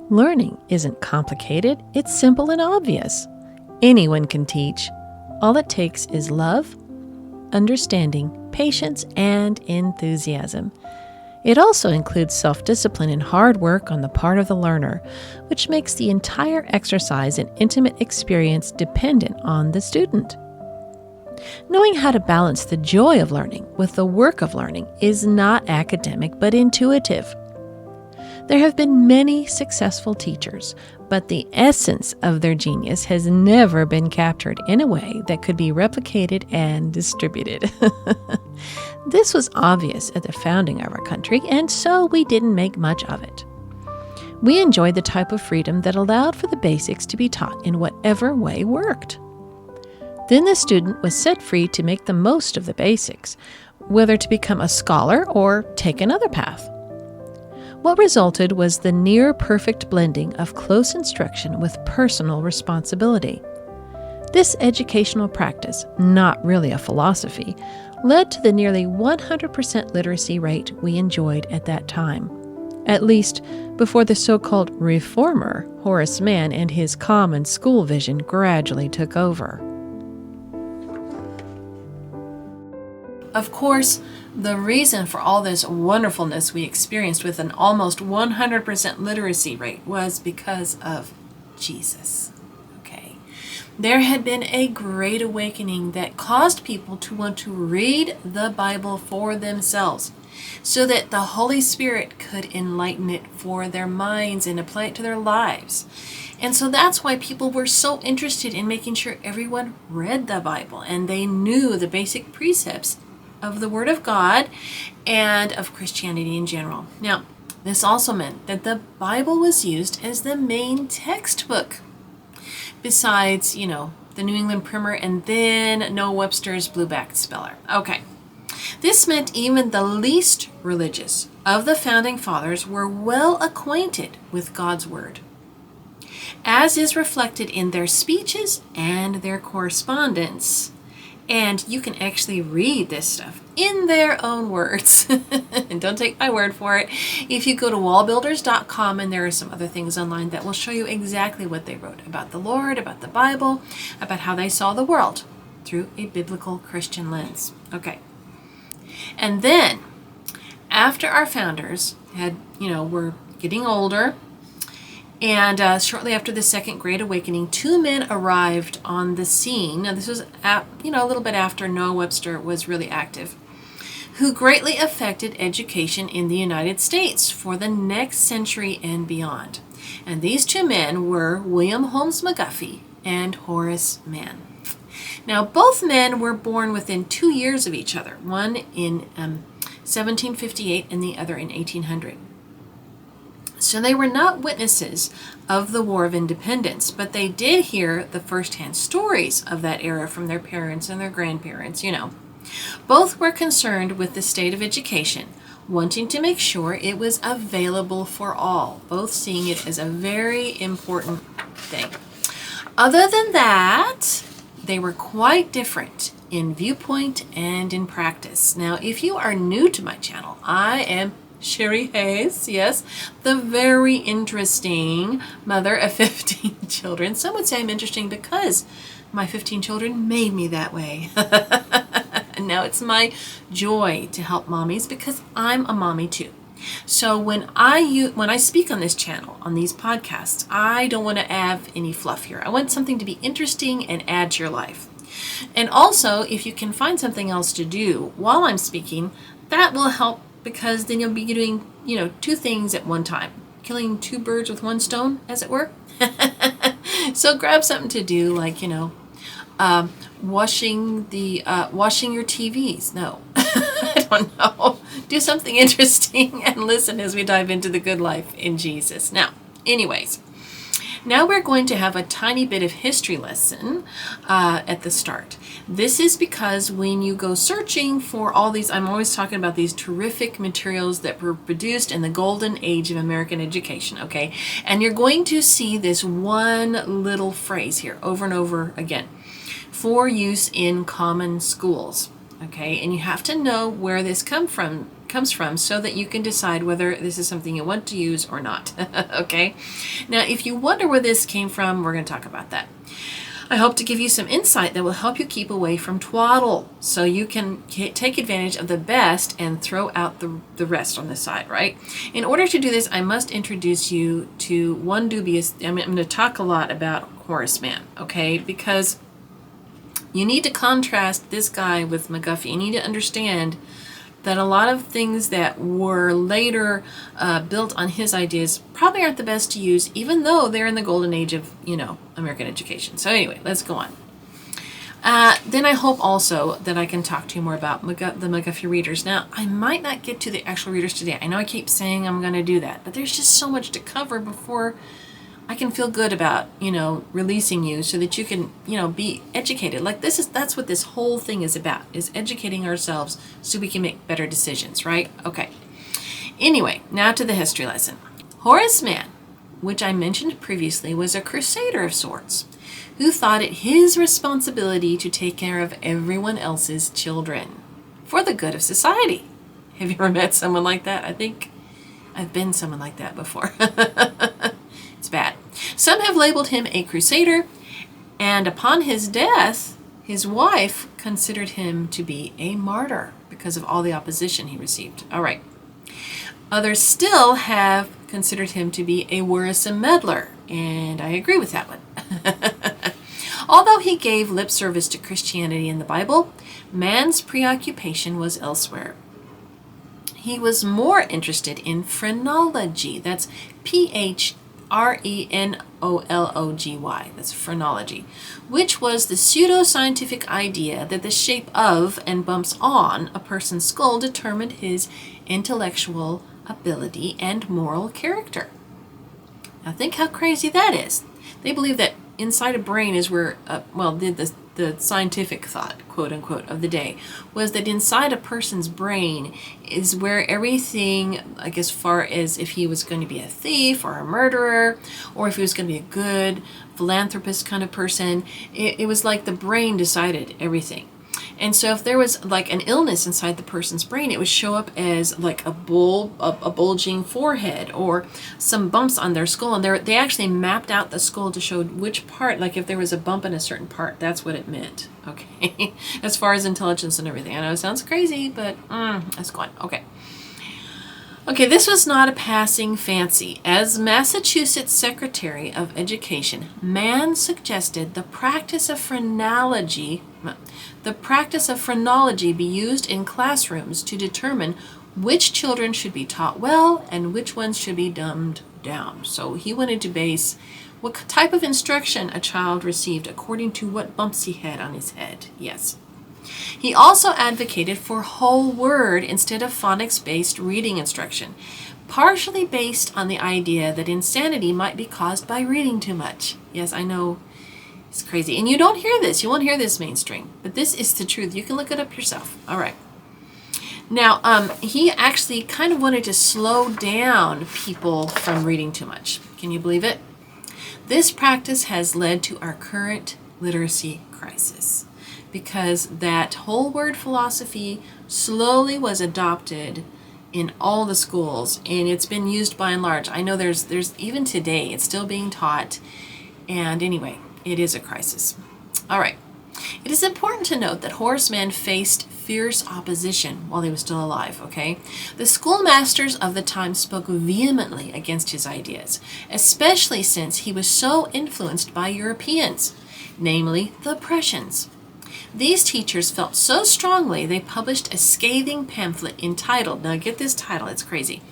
Learning isn't complicated, it's simple and obvious. Anyone can teach. All it takes is love, understanding, patience, and enthusiasm. It also includes self-discipline and hard work on the part of the learner, which makes the entire exercise an intimate experience dependent on the student. Knowing how to balance the joy of learning with the work of learning is not academic but intuitive. There have been many successful teachers, but the essence of their genius has never been captured in a way that could be replicated and distributed. This was obvious at the founding of our country, and so we didn't make much of it. We enjoyed the type of freedom that allowed for the basics to be taught in whatever way worked. Then the student was set free to make the most of the basics, whether to become a scholar or take another path. What resulted was the near-perfect blending of close instruction with personal responsibility. This educational practice, not really a philosophy, led to the nearly 100% literacy rate we enjoyed at that time, at least before the so-called reformer, Horace Mann, and his common school vision gradually took over. Of course, the reason for all this wonderfulness we experienced with an almost 100% literacy rate was because of Jesus. Okay. There had been a great awakening that caused people to want to read the Bible for themselves so that the Holy Spirit could enlighten it for their minds and apply it to their lives. And so that's why people were so interested in making sure everyone read the Bible and they knew the basic precepts of the Word of God and of Christianity in general. Now, this also meant that the Bible was used as the main textbook, besides, the New England Primer and then Noah Webster's Blue-backed Speller. Okay. This meant even the least religious of the Founding Fathers were well acquainted with God's Word, as is reflected in their speeches and their correspondence. And you can actually read this stuff in their own words. And don't take my word for it. If you go to wallbuilders.com, and there are some other things online that will show you exactly what they wrote about the Lord, about the Bible, about how they saw the world through a biblical Christian lens. Okay. And then, after our founders were getting older, and shortly after the Second Great Awakening, two men arrived on the scene. Now, this was a little bit after Noah Webster was really active, who greatly affected education in the United States for the next century and beyond. And these two men were William Holmes McGuffey and Horace Mann. Now, both men were born within 2 years of each other, one in 1758 and the other in 1800. So they were not witnesses of the War of Independence, but they did hear the first-hand stories of that era from their parents and their grandparents, Both were concerned with the state of education, wanting to make sure it was available for all, both seeing it as a very important thing. Other than that, they were quite different in viewpoint and in practice. Now, if you are new to my channel, I am Sherry Hayes, yes, the very interesting mother of 15 children. Some would say I'm interesting because my 15 children made me that way. And now it's my joy to help mommies because I'm a mommy too. So when I speak on this channel, on these podcasts, I don't want to have any fluff here. I want something to be interesting and add to your life. And also, if you can find something else to do while I'm speaking, that will help, because then you'll be doing, two things at one time, killing two birds with one stone, as it were. So grab something to do, like, washing your TVs. No, I don't know. Do something interesting and listen as we dive into the good life in Jesus. Now, anyways, now we're going to have a tiny bit of history lesson at the start. This is because when you go searching for all these, I'm always talking about these terrific materials that were produced in the golden age of American education, okay? And you're going to see this one little phrase here over and over again, for use in common schools, okay? And you have to know where this comes comes from so that you can decide whether this is something you want to use or not. Okay? Now, if you wonder where this came from, we're going to talk about that. I hope to give you some insight that will help you keep away from twaddle so you can take advantage of the best and throw out the rest on the side, right? In order to do this, I must introduce you to one dubious, I'm going to talk a lot about Horace Mann, okay? Because you need to contrast this guy with McGuffey. You need to understand that a lot of things that were later built on his ideas probably aren't the best to use, even though they're in the golden age of, American education. So anyway, let's go on. Then I hope also that I can talk to you more about the McGuffey readers. Now, I might not get to the actual readers today. I know I keep saying I'm going to do that, but there's just so much to cover before I can feel good about, releasing you so that you can, be educated. Like that's what this whole thing is about, is educating ourselves so we can make better decisions, right? Okay. Anyway, now to the history lesson. Horace Mann, which I mentioned previously, was a crusader of sorts who thought it his responsibility to take care of everyone else's children for the good of society. Have you ever met someone like that? I think I've been someone like that before. It's bad. Some have labeled him a crusader, and upon his death, his wife considered him to be a martyr because of all the opposition he received. All right. Others still have considered him to be a worrisome meddler, and I agree with that one. Although he gave lip service to Christianity in the Bible, Mann's preoccupation was elsewhere. He was more interested in phrenology. That's Phrenology. That's phrenology, which was the pseudoscientific idea that the shape of and bumps on a person's skull determined his intellectual ability and moral character. Now think how crazy that is. They believe that inside a brain is where, the scientific thought, quote unquote, of the day was that inside a person's brain is where everything, like as far as if he was going to be a thief or a murderer, or if he was going to be a good philanthropist kind of person, it was like the brain decided everything. And so if there was like an illness inside the person's brain, it would show up as like a bulging forehead or some bumps on their skull. And they actually mapped out the skull to show which part, like if there was a bump in a certain part, that's what it meant. Okay. As far as intelligence and everything. I know it sounds crazy, but let's go on. Okay. Okay, this was not a passing fancy. As Massachusetts Secretary of Education, Mann suggested the practice of phrenology be used in classrooms to determine which children should be taught well and which ones should be dumbed down. So he wanted to base what type of instruction a child received according to what bumps he had on his head. Yes. He also advocated for whole word instead of phonics-based reading instruction, partially based on the idea that insanity might be caused by reading too much. Yes, I know it's crazy. And you don't hear this. You won't hear this mainstream. But this is the truth. You can look it up yourself. All right. Now, he actually kind of wanted to slow down people from reading too much. Can you believe it? This practice has led to our current literacy crisis, because that whole word philosophy slowly was adopted in all the schools, and it's been used by and large. I know there's even today, it's still being taught, and anyway, it is a crisis. All right. It is important to note that Horace Mann faced fierce opposition while he was still alive, okay? The schoolmasters of the time spoke vehemently against his ideas, especially since he was so influenced by Europeans, namely the Prussians. These teachers felt so strongly they published a scathing pamphlet entitled, now get this title, it's crazy,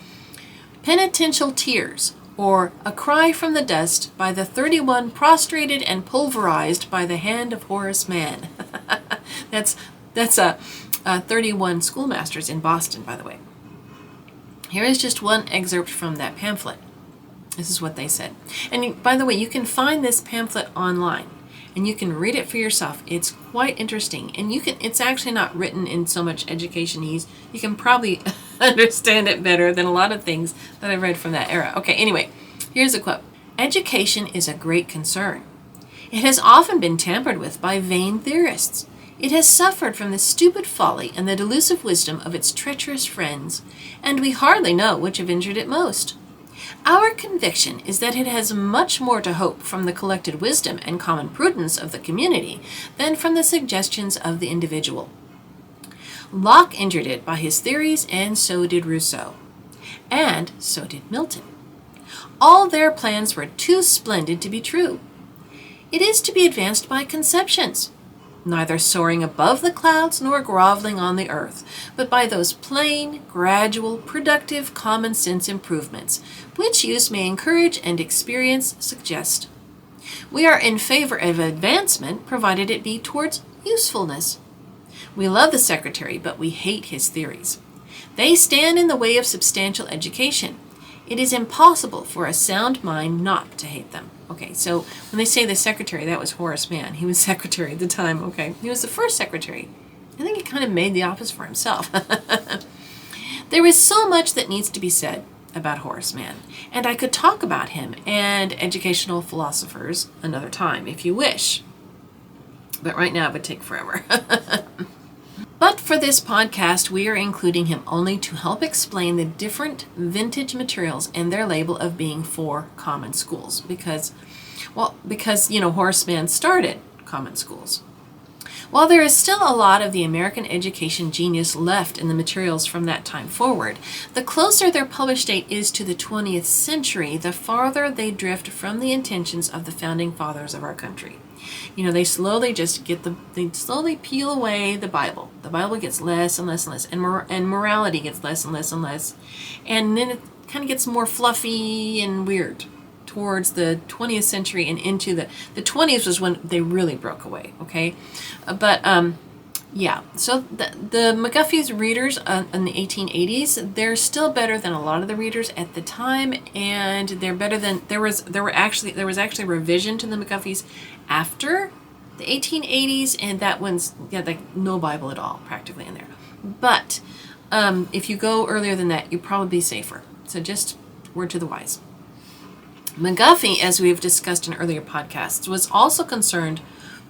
Penitential Tears, or A Cry from the Dust by the 31 Prostrated and Pulverized by the Hand of Horace Mann. That's 31 schoolmasters in Boston, by the way. Here is just one excerpt from that pamphlet. This is what they said. And by the way, you can find this pamphlet online, and you can read it for yourself. It's quite interesting, and it's actually not written in so much education-ese. You can probably understand it better than a lot of things that I've read from that era. Okay, anyway, here's a quote. Education is a great concern. It has often been tampered with by vain theorists. It has suffered from the stupid folly and the delusive wisdom of its treacherous friends, and we hardly know which have injured it most. Our conviction is that it has much more to hope from the collected wisdom and common prudence of the community than from the suggestions of the individual. Locke injured it by his theories, and so did Rousseau. And so did Milton. All their plans were too splendid to be true. It is to be advanced by conceptions, neither soaring above the clouds nor groveling on the earth, but by those plain, gradual, productive, common sense improvements, which use may encourage and experience suggest. We are in favor of advancement, provided it be towards usefulness. We love the secretary, but we hate his theories. They stand in the way of substantial education. It is impossible for a sound mind not to hate them. Okay, so when they say the secretary, that was Horace Mann. He was secretary at the time, okay? He was the first secretary. I think he kind of made the office for himself. There is so much that needs to be said about Horace Mann, and I could talk about him and educational philosophers another time, if you wish. But right now it would take forever. But for this podcast, we are including him only to help explain the different vintage materials and their label of being for common schools. Because Horace Mann started common schools. While there is still a lot of the American education genius left in the materials from that time forward, the closer their published date is to the 20th century, the farther they drift from the intentions of the founding fathers of our country. They slowly peel away the Bible. The Bible gets less and less and less, and morality gets less and less and less. And then it kind of gets more fluffy and weird towards the 20th century and into the 20s was when they really broke away, okay? So the McGuffey's readers in the 1880s, they're still better than a lot of the readers at the time, and they're better than there was actually a revision to the McGuffey's after the 1880s, and that one's no Bible at all practically in there. But if you go earlier than that, you'd probably be safer. So just word to the wise. McGuffey, as we've discussed in earlier podcasts, was also concerned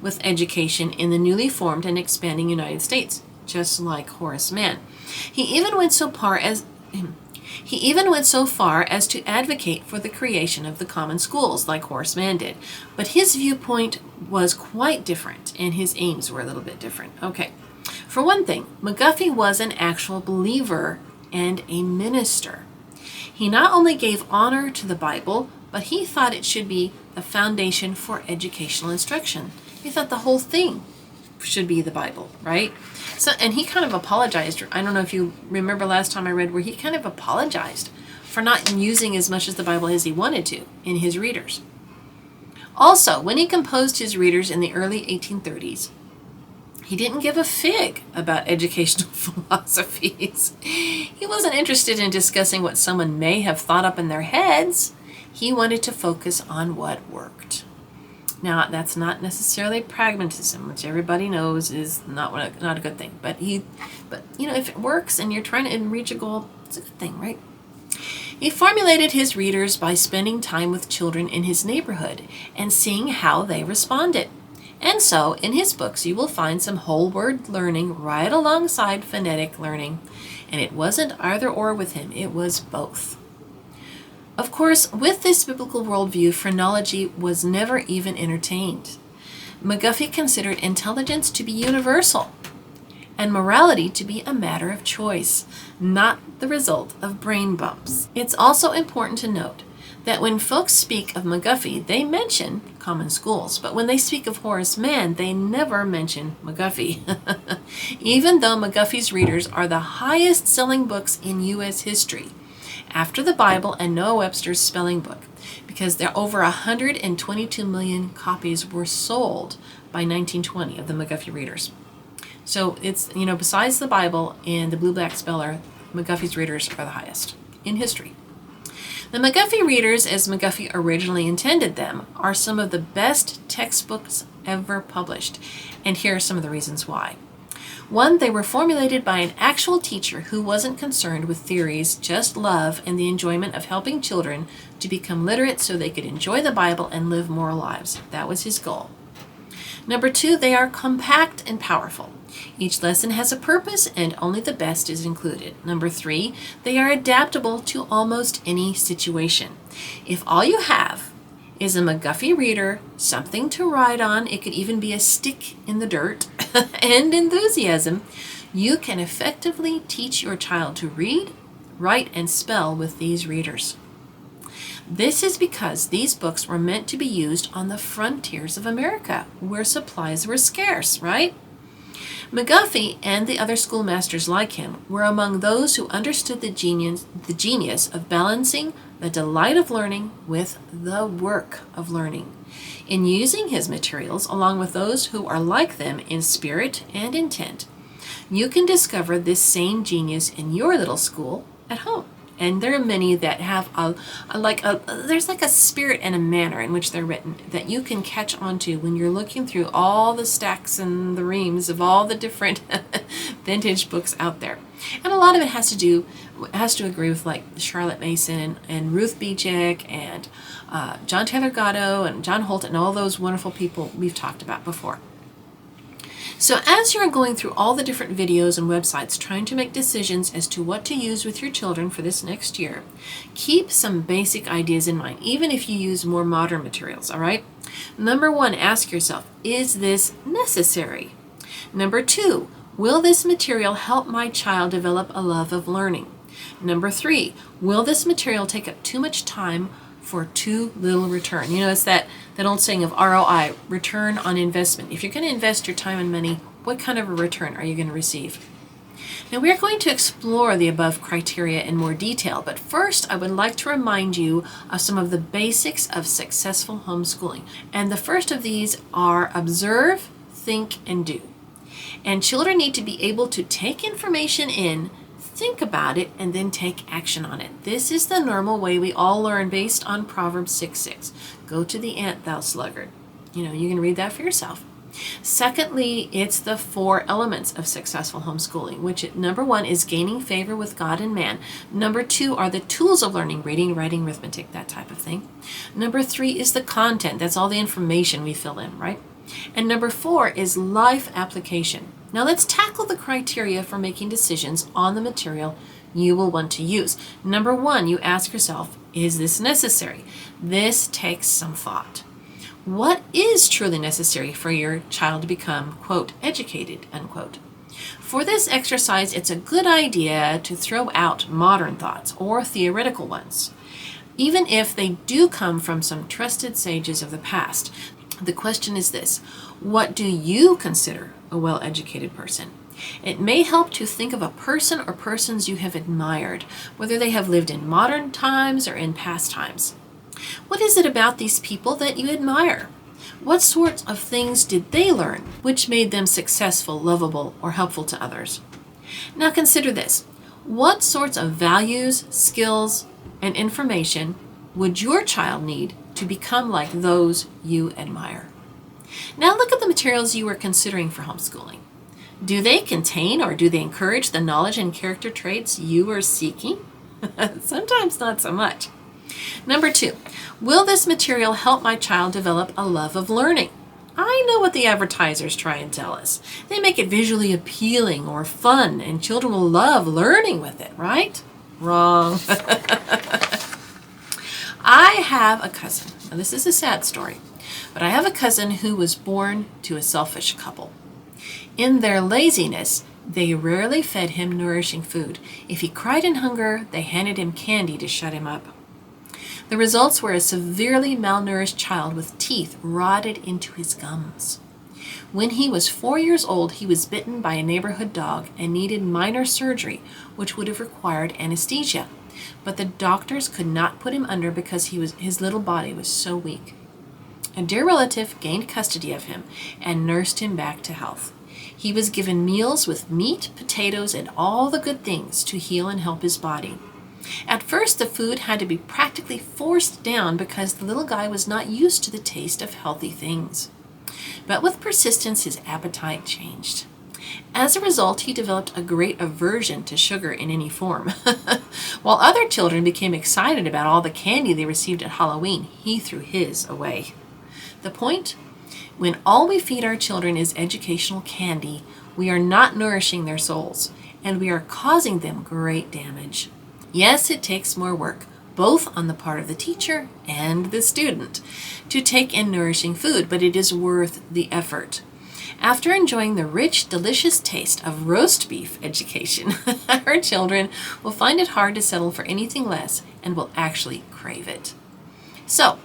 with education in the newly formed and expanding United States, just like Horace Mann. He even went so far as to advocate for the creation of the common schools, like Horace Mann did. But his viewpoint was quite different, and his aims were a little bit different. Okay, for one thing, McGuffey was an actual believer and a minister. He not only gave honor to the Bible, but he thought it should be the foundation for educational instruction. He thought the whole thing should be the Bible, right? So, and he kind of apologized. I don't know if you remember last time I read where he kind of apologized for not using as much as the Bible as he wanted to in his readers. Also, when he composed his readers in the early 1830s, he didn't give a fig about educational philosophies. He wasn't interested in discussing what someone may have thought up in their heads. He wanted to focus on what worked. Now, that's not necessarily pragmatism, which everybody knows is not a good thing. But if it works and you're trying to reach a goal, it's a good thing, right? He formulated his readers by spending time with children in his neighborhood and seeing how they responded. And so, in his books, you will find some whole word learning right alongside phonetic learning. And it wasn't either or with him, it was both. Of course, with this biblical worldview, phrenology was never even entertained. McGuffey considered intelligence to be universal and morality to be a matter of choice, not the result of brain bumps. It's also important to note that when folks speak of McGuffey, they mention common schools, but when they speak of Horace Mann, they never mention McGuffey. Even though McGuffey's readers are the highest selling books in U.S. history, after the Bible and Noah Webster's spelling book, because there over 122 million copies were sold by 1920 of the McGuffey readers. So it's, besides the Bible and the Blue Black Speller, McGuffey's readers are the highest in history. The McGuffey readers, as McGuffey originally intended them, are some of the best textbooks ever published, and here are some of the reasons why. One, they were formulated by an actual teacher who wasn't concerned with theories, just love and the enjoyment of helping children to become literate so they could enjoy the Bible and live moral lives. That was his goal. Number 2, they are compact and powerful. Each lesson has a purpose and only the best is included. Number 3, they are adaptable to almost any situation. If all you have is a McGuffey reader, something to write on, it could even be a stick in the dirt, and enthusiasm, you can effectively teach your child to read, write, and spell with these readers. This is because these books were meant to be used on the frontiers of America, where supplies were scarce, right? McGuffey and the other schoolmasters like him were among those who understood the genius of balancing the delight of learning with the work of learning. In using his materials along with those who are like them in spirit and intent, you can discover this same genius in your little school at home. And there are many that have there's like a spirit and a manner in which they're written that you can catch onto when you're looking through all the stacks and the reams of all the different vintage books out there. And a lot of it has to agree with like Charlotte Mason and Ruth Beechick and John Taylor Gatto and John Holt and all those wonderful people we've talked about before. So as you're going through all the different videos and websites trying to make decisions as to what to use with your children for this next year, keep some basic ideas in mind, even if you use more modern materials, all right? Number 1, ask yourself, is this necessary? Number 2, will this material help my child develop a love of learning? Number 3, will this material take up too much time for too little return? You know, it's that old saying of ROI, return on investment. If you're going to invest your time and money, what kind of a return are you going to receive? Now, we're going to explore the above criteria in more detail, but first I would like to remind you of some of the basics of successful homeschooling. And the first of these are observe, think, and do. And children need to be able to take information in, think about it, and then take action on it. This is the normal way we all learn based on Proverbs 6:6. Go to the ant, thou sluggard. You know, you can read that for yourself. Secondly, it's the 4 elements of successful homeschooling, which number 1 is gaining favor with God and man. Number 2 are the tools of learning, reading, writing, arithmetic, that type of thing. Number 3 is the content. That's all the information we fill in, right? And number 4 is life application. Now let's tackle the criteria for making decisions on the material you will want to use. Number 1, you ask yourself, is this necessary? This takes some thought. What is truly necessary for your child to become, quote, educated, unquote? For this exercise, it's a good idea to throw out modern thoughts or theoretical ones, even if they do come from some trusted sages of the past. The question is this: what do you consider a well-educated person? It may help to think of a person or persons you have admired, whether they have lived in modern times or in past times. What is it about these people that you admire? What sorts of things did they learn which made them successful, lovable, or helpful to others? Now consider this. What sorts of values, skills, and information would your child need to become like those you admire? Now look at the materials you are considering for homeschooling. Do they contain or do they encourage the knowledge and character traits you are seeking? Sometimes not so much. Number 2, will this material help my child develop a love of learning? I know what the advertisers try and tell us. They make it visually appealing or fun, and children will love learning with it, right? Wrong. I have a cousin. Now, this is a sad story, but I have a cousin who was born to a selfish couple. In their laziness, they rarely fed him nourishing food. If he cried in hunger, they handed him candy to shut him up. The results were a severely malnourished child with teeth rotted into his gums. When he was 4 years old, he was bitten by a neighborhood dog and needed minor surgery, which would have required anesthesia. But the doctors could not put him under because his little body was so weak. A dear relative gained custody of him and nursed him back to health. He was given meals with meat, potatoes, and all the good things to heal and help his body. At first, the food had to be practically forced down because the little guy was not used to the taste of healthy things. But with persistence, his appetite changed. As a result, he developed a great aversion to sugar in any form. While other children became excited about all the candy they received at Halloween, he threw his away. The point? When all we feed our children is educational candy, we are not nourishing their souls, and we are causing them great damage. Yes, it takes more work, both on the part of the teacher and the student, to take in nourishing food, but it is worth the effort. After enjoying the rich, delicious taste of roast beef education, our children will find it hard to settle for anything less and will actually crave it. So,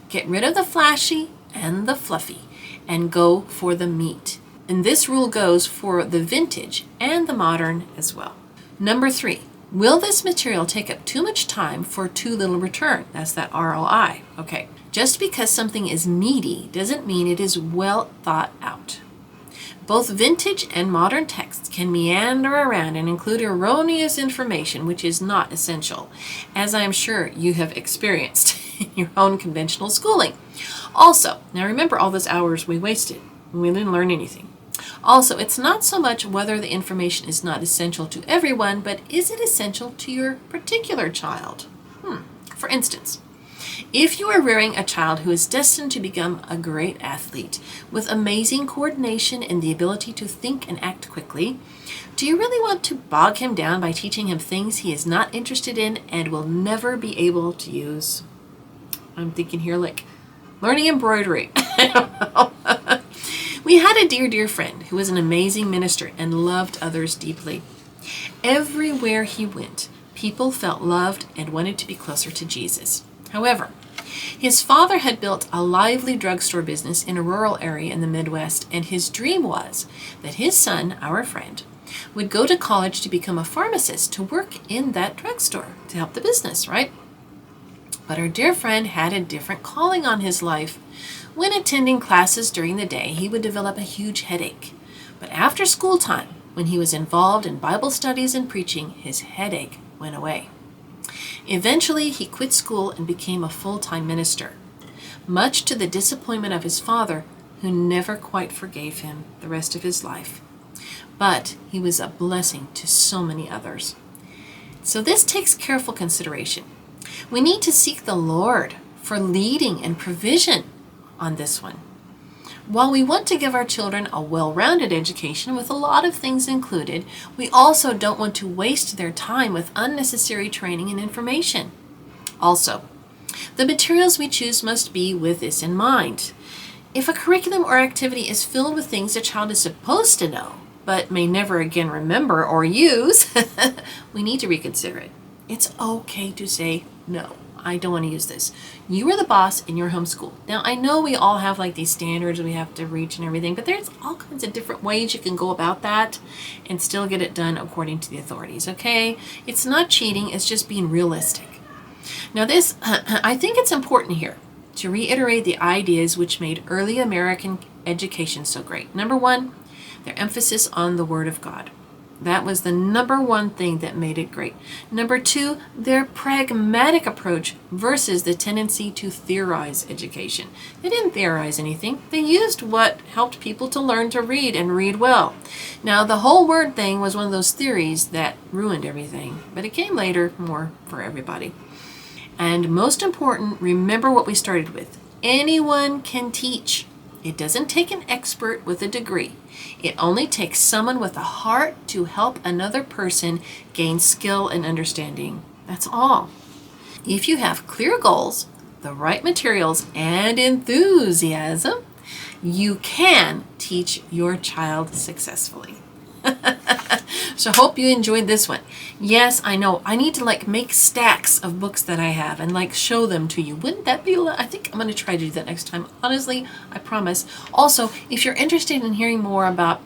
get rid of the flashy and the fluffy and go for the meat. And this rule goes for the vintage and the modern as well. Number 3, will this material take up too much time for too little return? That's that ROI. Okay. Just because something is meaty doesn't mean it is well thought out. Both vintage and modern texts can meander around and include erroneous information which is not essential, as I am sure you have experienced in your own conventional schooling. Also, now remember all those hours we wasted when we didn't learn anything. Also, it's not so much whether the information is not essential to everyone, but is it essential to your particular child? For instance, if you are rearing a child who is destined to become a great athlete with amazing coordination and the ability to think and act quickly, do you really want to bog him down by teaching him things he is not interested in and will never be able to use? I'm thinking here like learning embroidery. I don't know. We had a dear friend who was an amazing minister and loved others deeply. Everywhere he went, people felt loved and wanted to be closer to Jesus. However, his father had built a lively drugstore business in a rural area in the Midwest, and his dream was that his son, our friend, would go to college to become a pharmacist to work in that drugstore to help the business, right? But our dear friend had a different calling on his life. When attending classes during the day, he would develop a huge headache. But after school time, when he was involved in Bible studies and preaching, his headache went away. Eventually, he quit school and became a full-time minister, much to the disappointment of his father, who never quite forgave him the rest of his life. But he was a blessing to so many others. So this takes careful consideration. We need to seek the Lord for leading and provision on this one. While we want to give our children a well-rounded education with a lot of things included, we also don't want to waste their time with unnecessary training and information. Also, the materials we choose must be with this in mind. If a curriculum or activity is filled with things a child is supposed to know, but may never again remember or use, we need to reconsider it. It's okay to say, no, I don't want to use this. You are the boss in your homeschool. Now, I know we all have like these standards we have to reach and everything, but there's all kinds of different ways you can go about that and still get it done according to the authorities, okay? It's not cheating, it's just being realistic. Now this, I think it's important here to reiterate the ideas which made early American education so great. Number 1, their emphasis on the Word of God. That was the number 1 thing that made it great. Number 2, their pragmatic approach versus the tendency to theorize education. They didn't theorize anything. They used what helped people to learn to read and read well. Now, the whole word thing was one of those theories that ruined everything, but it came later more for everybody. And most important, remember what we started with. Anyone can teach. It doesn't take an expert with a degree. It only takes someone with a heart to help another person gain skill and understanding. That's all. If you have clear goals, the right materials, and enthusiasm, you can teach your child successfully. So hope you enjoyed this one. Yes, I know. I need to make stacks of books that I have and show them to you. Wouldn't that be, I think I'm going to try to do that next time. Honestly, I promise. Also, if you're interested in hearing more about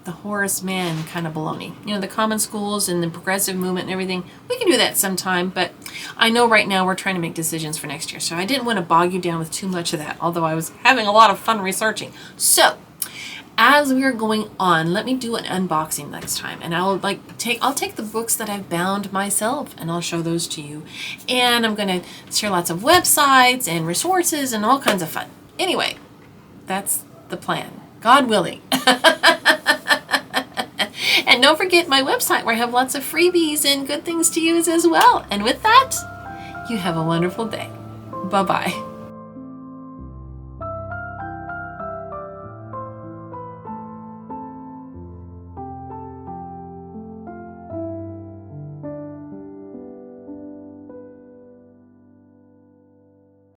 the Horace Mann kind of baloney, the common schools and the progressive movement and everything, we can do that sometime. But I know right now we're trying to make decisions for next year. So I didn't want to bog you down with too much of that, although I was having a lot of fun researching. So, as we are going on, let me do an unboxing next time, and I'll take the books that I've bound myself and I'll show those to you. And I'm going to share lots of websites and resources and all kinds of fun. Anyway, that's the plan. God willing. And don't forget my website where I have lots of freebies and good things to use as well. And with that, you have a wonderful day. Bye-bye.